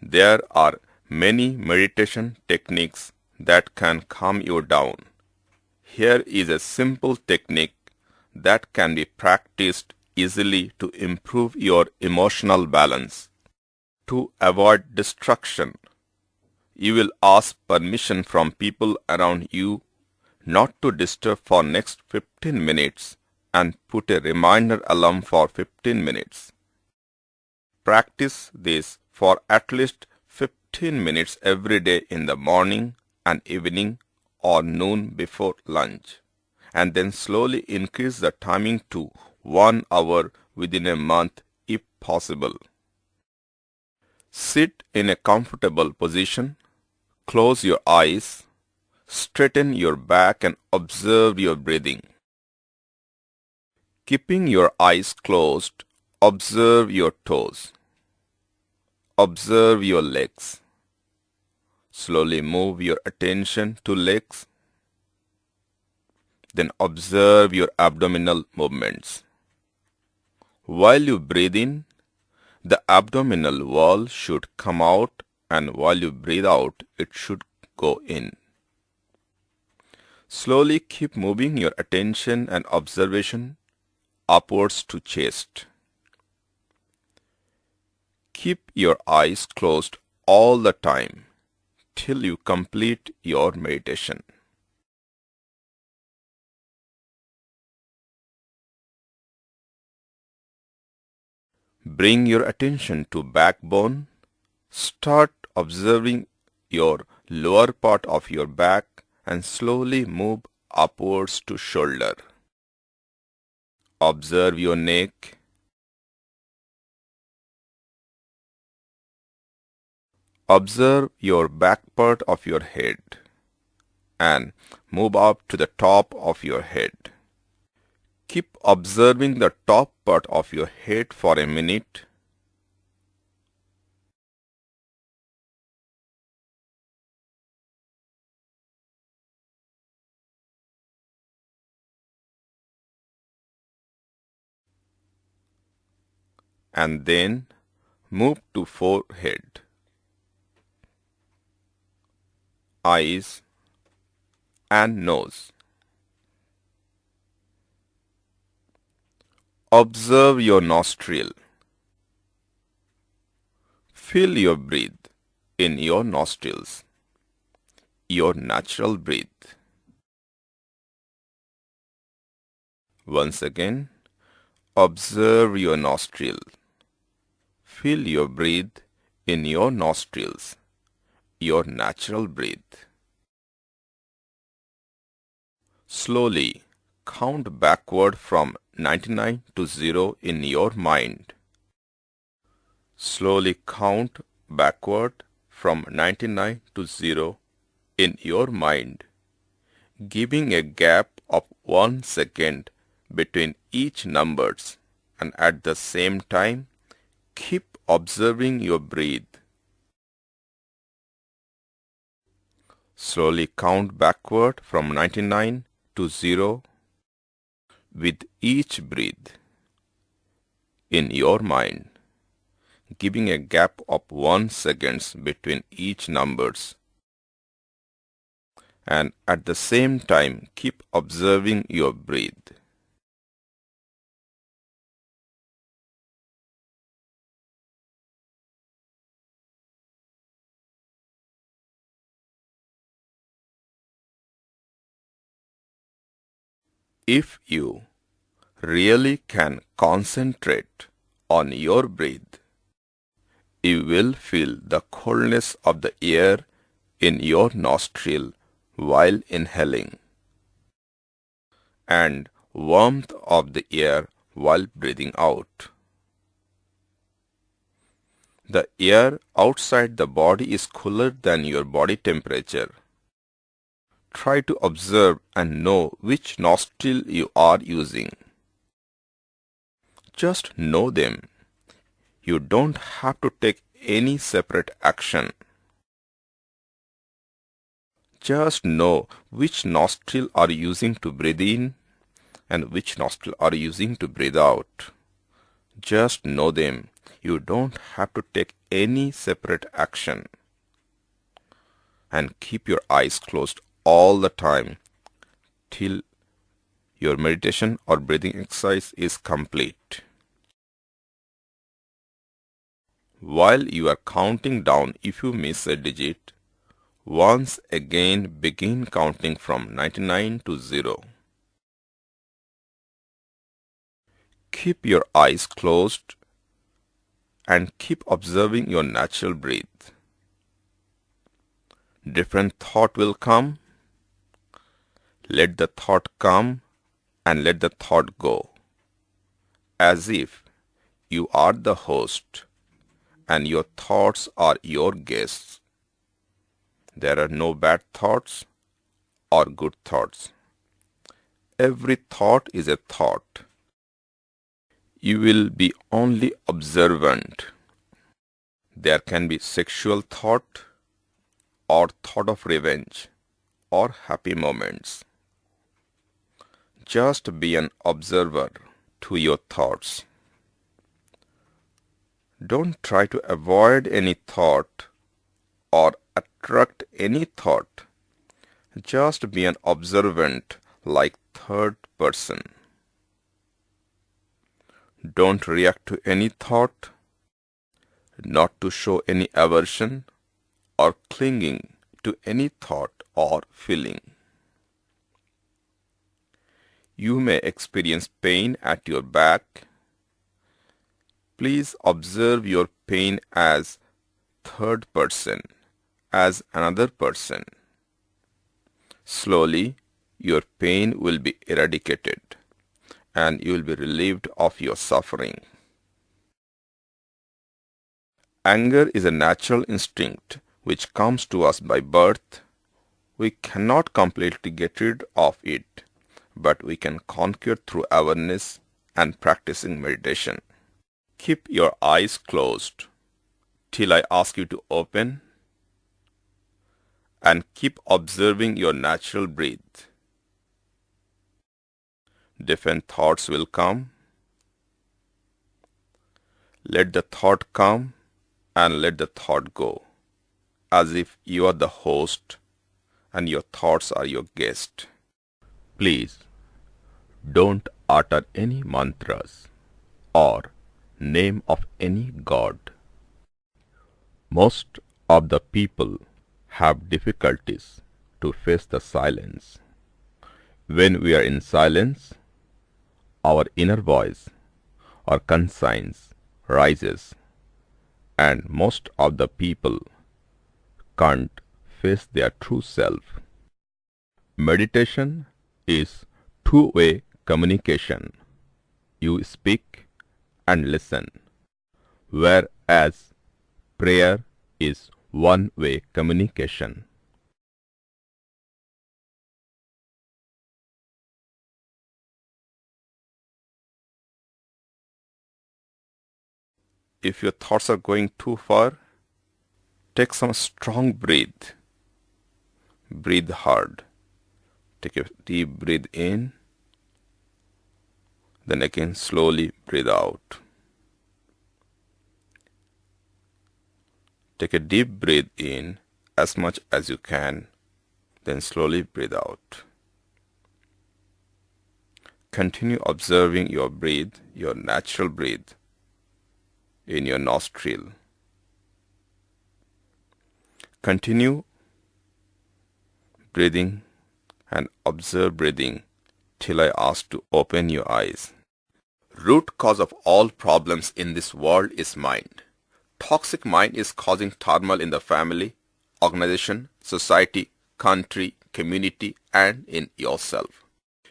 There are many meditation techniques that can calm you down. Here is a simple technique that can be practiced easily to improve your emotional balance. To avoid distraction, you will ask permission from people around you not to disturb for next 15 minutes and put a reminder alarm for 15 minutes. Practice this for at least 15 minutes every day in the morning and evening or noon before lunch, and then slowly increase the timing to 1 hour within a month if possible. Sit in a comfortable position, close your eyes, straighten your back and observe your breathing. Keeping your eyes closed, observe your toes. Observe your legs. Slowly move your attention to legs. Then observe your abdominal movements. While you breathe in, the abdominal wall should come out, and while you breathe out, it should go in. Slowly keep moving your attention and observation upwards to chest. Keep your eyes closed all the time till you complete your meditation. Bring your attention to backbone. Start observing your lower part of your back and slowly move upwards to shoulder. Observe your neck. Observe your back part of your head and move up to the top of your head. Keep observing the top part of your head for a minute. And then move to forehead, eyes, and nose. Observe your nostril. Feel your breath in your nostrils, your natural breath. Once again, observe your nostril. Feel your breath in your nostrils, your natural breath. Slowly count backward from 99 to 0 in your mind. Slowly count backward from 99 to 0 in your mind, giving a gap of 1 second between each numbers, and at the same time keep observing your breath. Slowly count backward from 99 to 0 with each breath in your mind, giving a gap of 1 second between each numbers, and at the same time keep observing your breath. If you really can concentrate on your breath, you will feel the coldness of the air in your nostril while inhaling, and warmth of the air while breathing out. The air outside the body is cooler than your body temperature. Try to observe and know which nostril you are using. Just know them. You don't have to take any separate action. Just know which nostril are you using to breathe in and which nostril are you using to breathe out. Just know them You don't have to take any separate action. And keep your eyes closed all the time till your meditation or breathing exercise is complete. While you are counting down, if you miss a digit, once again begin counting from 99 to 0. Keep your eyes closed and keep observing your natural breath. Different thought will come. Let the thought come and let the thought go, as if you are the host and your thoughts are your guests. There are no bad thoughts or good thoughts. Every thought is a thought. You will be only observant. There can be sexual thought or thought of revenge or happy moments. Just be an observer to your thoughts. Don't try to avoid any thought or attract any thought. Just be an observant like third person. Don't react to any thought, not to show any aversion or clinging to any thought or feeling. You may experience pain at your back. Please observe your pain as third person, as another person. Slowly, your pain will be eradicated and you will be relieved of your suffering. Anger is a natural instinct which comes to us by birth. We cannot completely get rid of it, but we can conquer through awareness and practicing meditation. Keep your eyes closed till I ask you to open and keep observing your natural breath. Different thoughts will come. Let the thought come and let the thought go, as if you are the host and your thoughts are your guest. Please don't utter any mantras or name of any god. Most of the people have difficulties to face the silence. When we are in silence, our inner voice or conscience rises, and most of the people can't face their true self. Meditation is two-way communication. You speak and listen, whereas prayer is one-way communication. If your thoughts are going too far, take some strong breath. Breathe hard. Take a deep breath in, then again slowly breathe out. Take a deep breath in as much as you can, then slowly breathe out. Continue observing your breath, your natural breath, in your nostril. Continue breathing and observe breathing till I ask to open your eyes. Root cause of all problems in this world is mind. Toxic mind is causing turmoil in the family, organization, society, country, community, and in yourself.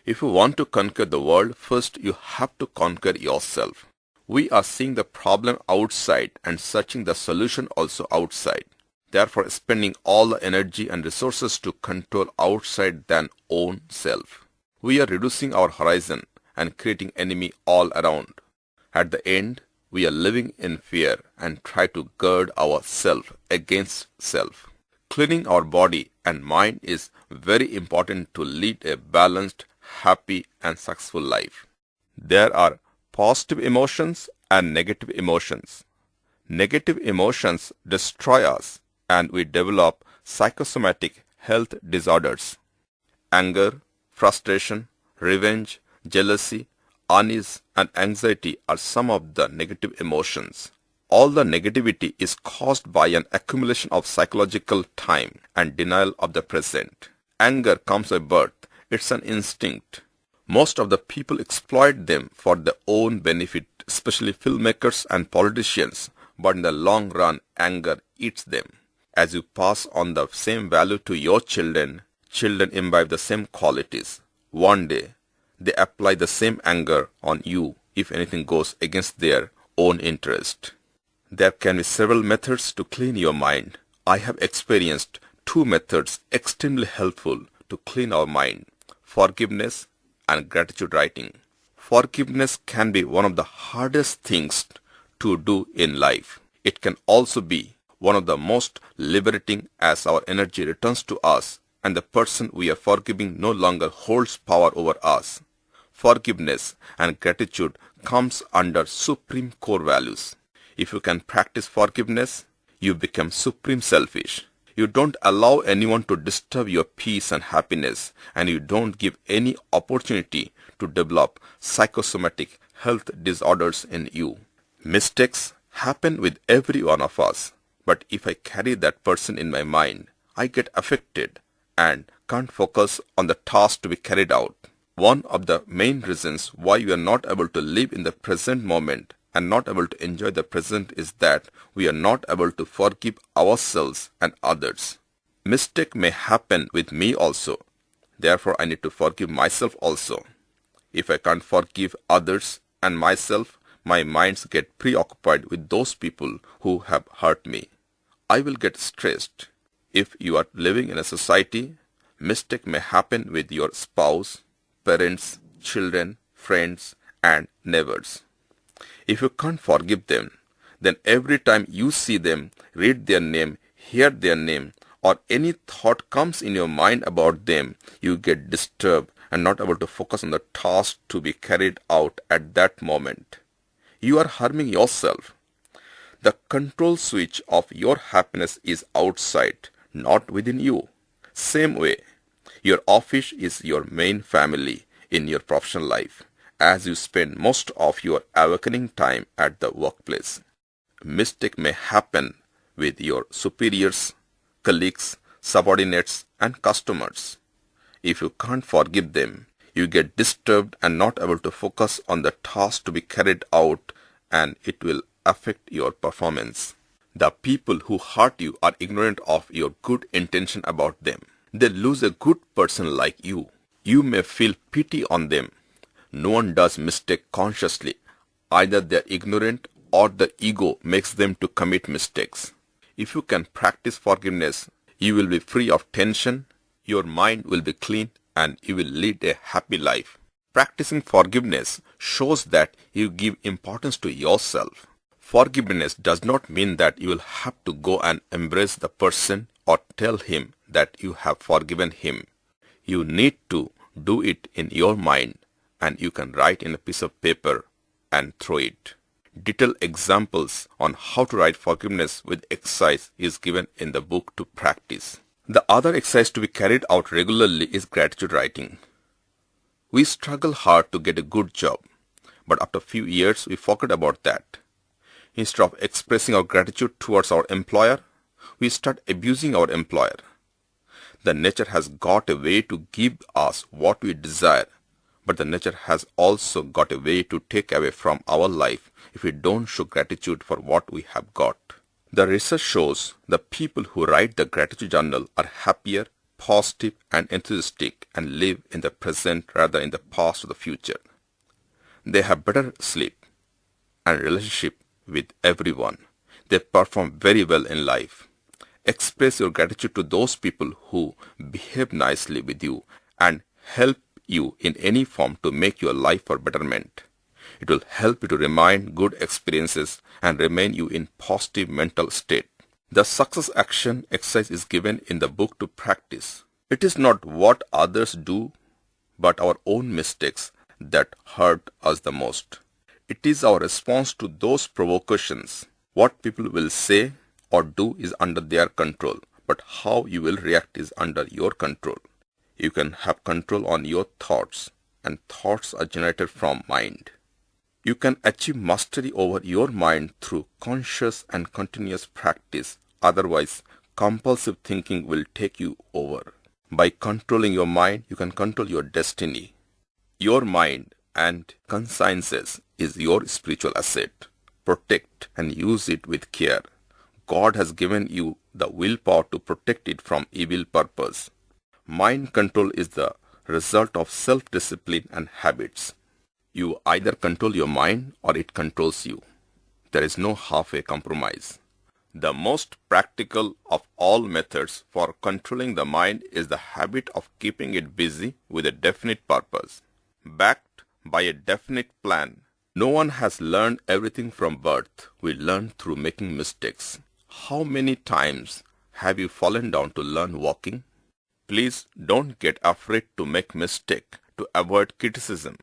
If you want to conquer the world, first you have to conquer yourself. We are seeing the problem outside and searching the solution also outside. Therefore, spending all the energy and resources to control outside than own self. We are reducing our horizon and creating enemy all around. At the end, we are living in fear and try to guard ourself against self. Cleaning our body and mind is very important to lead a balanced, happy and successful life. There are positive emotions and negative emotions. Negative emotions destroy us and we develop psychosomatic health disorders. Anger, frustration, revenge, jealousy, unease, and anxiety are some of the negative emotions. All the negativity is caused by an accumulation of psychological time and denial of the present. Anger comes by birth. It's an instinct. Most of the people exploit them for their own benefit, especially filmmakers and politicians, but in the long run, anger eats them. As you pass on the same value to your children, children imbibe the same qualities. One day, they apply the same anger on you if anything goes against their own interest. There can be several methods to clean your mind. I have experienced two methods extremely helpful to clean our mind: forgiveness and gratitude writing. Forgiveness can be one of the hardest things to do in life. It can also be one of the most liberating as our energy returns to us and the person we are forgiving no longer holds power over us. Forgiveness and gratitude comes under supreme core values. If you can practice forgiveness, you become supreme selfish. You don't allow anyone to disturb your peace and happiness, and you don't give any opportunity to develop psychosomatic health disorders in you. Mistakes happen with every one of us, but if I carry that person in my mind, I get affected and can't focus on the task to be carried out. One of the main reasons why we are not able to live in the present moment and not able to enjoy the present is that we are not able to forgive ourselves and others. Mistake may happen with me also. Therefore, I need to forgive myself also. If I can't forgive others and myself, my minds get preoccupied with those people who have hurt me. I will get stressed. If you are living in a society, mistake may happen with your spouse, parents, children, friends, and neighbors. If you can't forgive them, then every time you see them, read their name, hear their name, or any thought comes in your mind about them, you get disturbed and not able to focus on the task to be carried out at that moment. You are harming yourself. The control switch of your happiness is outside, not within you. Same way, your office is your main family in your professional life, as you spend most of your awakening time at the workplace. Mistake may happen with your superiors, colleagues, subordinates, and customers. If you can't forgive them, you get disturbed and not able to focus on the task to be carried out, and it will affect your performance. The people who hurt you are ignorant of your good intention about them. They lose a good person like you. You may feel pity on them. No one does mistake consciously. Either they are ignorant or the ego makes them to commit mistakes. If you can practice forgiveness, you will be free of tension, your mind will be clean, and you will lead a happy life. Practicing forgiveness shows that you give importance to yourself. Forgiveness does not mean that you will have to go and embrace the person or tell him that you have forgiven him. You need to do it in your mind, and you can write in a piece of paper and throw it. Detailed examples on how to write forgiveness with exercise is given in the book to practice. The other exercise to be carried out regularly is gratitude writing. We struggle hard to get a good job, but after a few years we forget about that. Instead of expressing our gratitude towards our employer, we start abusing our employer. The nature has got a way to give us what we desire, but the nature has also got a way to take away from our life if we don't show gratitude for what we have got. The research shows the people who write the gratitude journal are happier, positive, and enthusiastic and live in the present rather in the past or the future. They have better sleep and relationship with everyone. They perform very well in life. Express your gratitude to those people who behave nicely with you and help you in any form to make your life for betterment. It will help you to remind good experiences and remain you in positive mental state. The success action exercise is given in the book to practice. It is not what others do, but our own mistakes that hurt us the most. It is our response to those provocations. What people will say or do is under their control, but how you will react is under your control. You can have control on your thoughts, and thoughts are generated from mind. You can achieve mastery over your mind through conscious and continuous practice. Otherwise, compulsive thinking will take you over. By controlling your mind, you can control your destiny. Your mind and consciences is your spiritual asset. Protect and use it with care. God has given you the willpower to protect it from evil purpose. Mind control is the result of self-discipline and habits. You either control your mind or it controls you. There is no halfway compromise. The most practical of all methods for controlling the mind is the habit of keeping it busy with a definite purpose, backed by a definite plan. No one has learned everything from birth. We learn through making mistakes. How many times have you fallen down to learn walking? Please don't get afraid to make mistake to avoid criticism.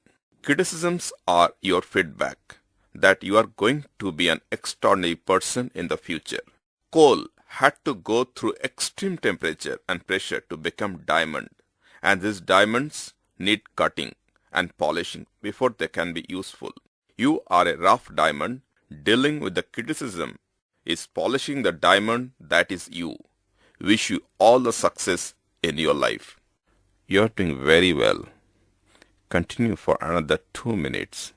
Criticisms are your feedback that you are going to be an extraordinary person in the future. Coal had to go through extreme temperature and pressure to become diamond, and these diamonds need cutting and polishing before they can be useful. You are a rough diamond. Dealing with the criticism is polishing the diamond that is you. Wish you all the success in your life. You are doing very well. Continue for another 2 minutes.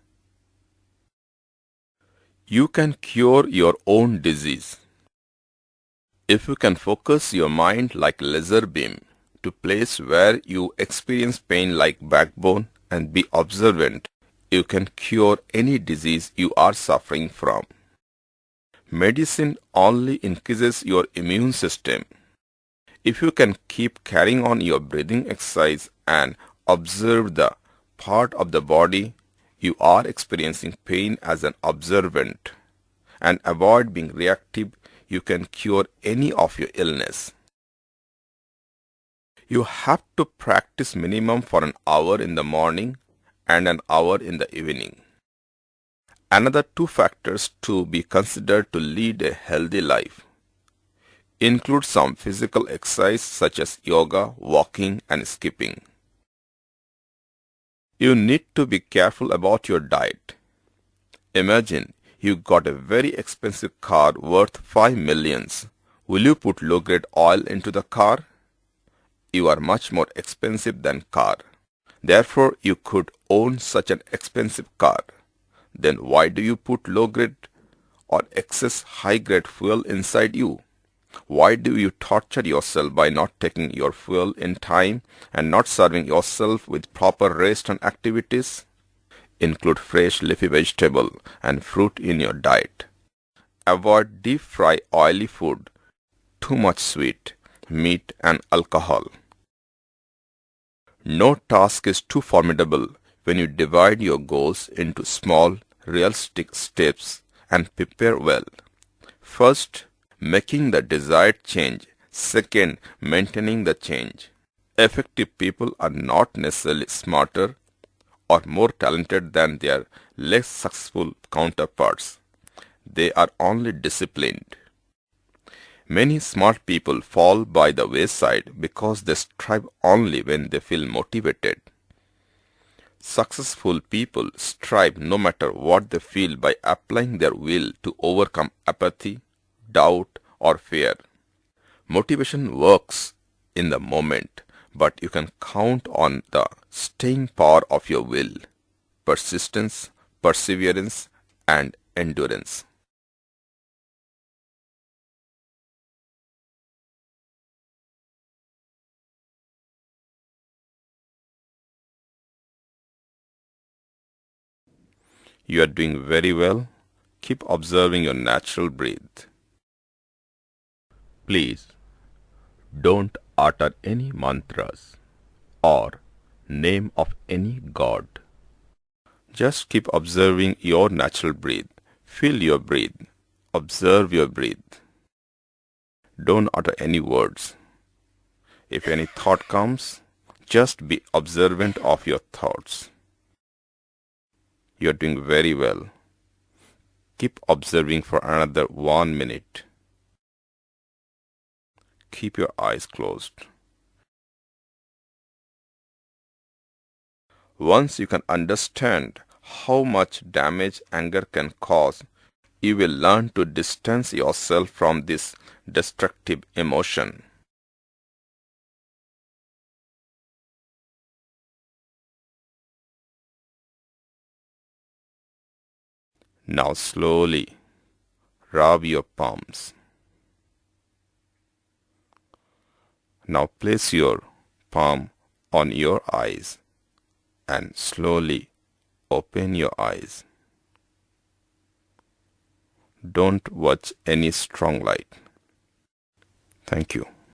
You can cure your own disease. If you can focus your mind like laser beam to place where you experience pain like backbone and be observant, you can cure any disease you are suffering from. Medicine only increases your immune system. If you can keep carrying on your breathing exercise and observe the part of the body you are experiencing pain as an observant and avoid being reactive, you can cure any of your illness. You have to practice minimum for an hour in the morning and an hour in the evening. Another 2 factors to be considered to lead a healthy life include some physical exercise such as yoga, walking, and skipping. You need to be careful about your diet. Imagine you got a very expensive car worth 5 millions. Will you put low-grade oil into the car? You are much more expensive than car. Therefore, you could own such an expensive car. Then why do you put low-grade or excess high-grade fuel inside you? Why do you torture yourself by not taking your fuel in time and not serving yourself with proper rest and activities? Include fresh leafy vegetable and fruit in your diet. Avoid deep fry oily food, too much sweet, meat and alcohol. No task is too formidable when you divide your goals into small, realistic steps and prepare well. First, making the desired change. Second, maintaining the change. Effective people are not necessarily smarter or more talented than their less successful counterparts. They are only disciplined. Many smart people fall by the wayside because they strive only when they feel motivated. Successful people strive no matter what they feel by applying their will to overcome apathy, doubt, or fear. Motivation works in the moment, but you can count on the staying power of your will, persistence, perseverance, and endurance. You are doing very well. Keep observing your natural breath. Please don't utter any mantras or name of any god. Just keep observing your natural breath. Feel your breath. Observe your breath. Don't utter any words. If any thought comes, just be observant of your thoughts. You are doing very well. Keep observing for another 1 minute. Keep your eyes closed. Once you can understand how much damage anger can cause, you will learn to distance yourself from this destructive emotion. Now slowly rub your palms. Now place your palm on your eyes and slowly open your eyes. Don't watch any strong light. Thank you.